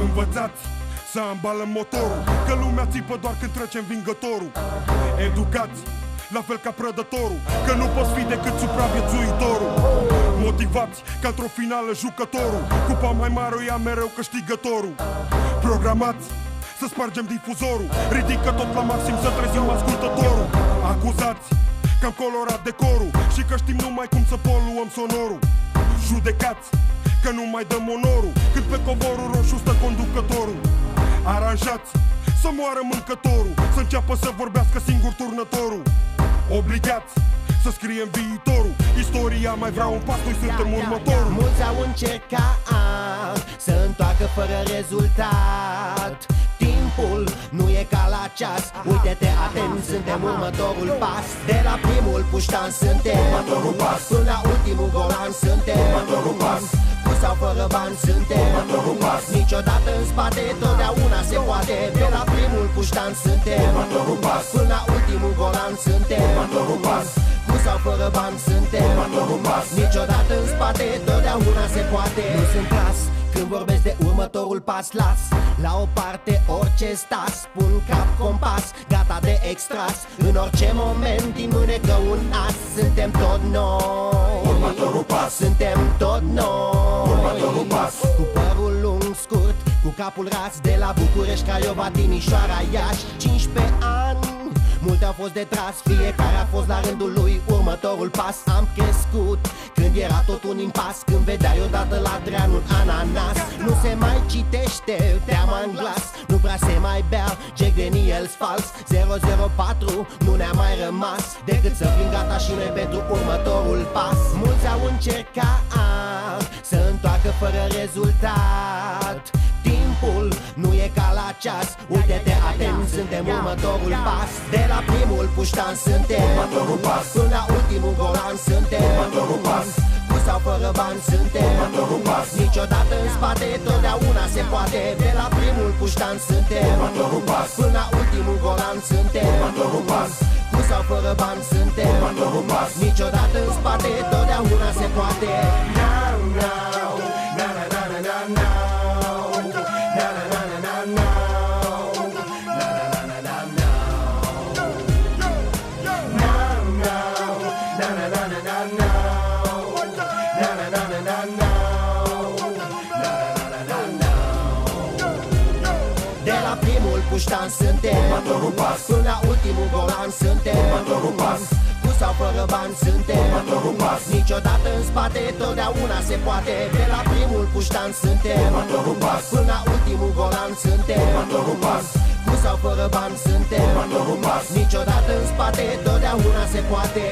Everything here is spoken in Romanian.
Învățați să ambală motorul, că lumea țipă doar când trece învingătorul. Educați la fel ca prădătorul, că nu poți fi decât supraviețuitorul. Motivați ca într-o finală jucătorul, cupa mai mare o ia mereu câștigătorul. Programați să spargem difuzorul, ridică tot la maxim să trezim ascultătorul. Acuzați că am colorat decorul și că știm numai cum să poluăm sonorul. Judecați că nu mai dăm onorul când pe covorul roșu stă conducătorul. Aranjați să moară mâncătorul, să înceapă să vorbească singur turnătorul. Obligați să scriem viitorul, istoria mai vrea un pas, noi suntem următorul. Mulți au încercat să întoarcă fără rezultat. Timpul nu e ca la ceas, uite-te atent, suntem următorul pas. De la primul puștan suntem următorul pas, până la ultimul golan suntem următorul pas. Cu sau fără bani suntem următorul pas, niciodată în spate, totdeauna se poate. De la primul puștan suntem următorul pas, până la ultimul golan suntem următorul pas. Cu sau fără bani suntem următorul pas, niciodată în spate, totdeauna se poate. Nu sunt clas când vorbesc de următorul pas, las la o parte orice stas, pun cap compas, gata de extras. În orice moment din mânecă un as, suntem tot noi. Următorul pas, suntem tot noi. Următorul pas, cu părul lung scurt, cu capul ras, de la București, Craiova, Timișoara, Iași. 15 ani, multe au fost de tras, fiecare a fost la rândul lui următorul pas. Am crescut când era tot un impas, când vedeai odată la Drean un ananas. Nu se mai citește teama în glas, nu prea se mai bea Jack Daniels fals. 004 nu ne-a mai rămas decât să fim gata și noi pentru următorul pas. Mulți au încercat să întoarcă fără rezultat. Timpul nu e ca la ceas, uite-te atent, suntem următorul pas. De la primul puștan suntem următorul pas, până la ultimul golan suntem următorul pas. Cu sau fără bani suntem următorul pas, niciodată în spate, totdeauna se poate. De la primul puștan suntem următorul pas, până la ultimul golan suntem următorul pas. Cu sau fără bani suntem următorul pas, niciodată în spate, totdeauna se poate. Now, now, na na na na na na. De la primul puștan suntem următorul pas, până la ultimul golan suntem următorul pas. Cu sau fără bani suntem următorul pas, niciodată în spate, totdeauna se poate. De la primul puștan suntem următorul pas, până la ultimul golan suntem următorul pas. Cu sau fără bani suntem următorul pas, niciodată în spate, totdeauna se poate.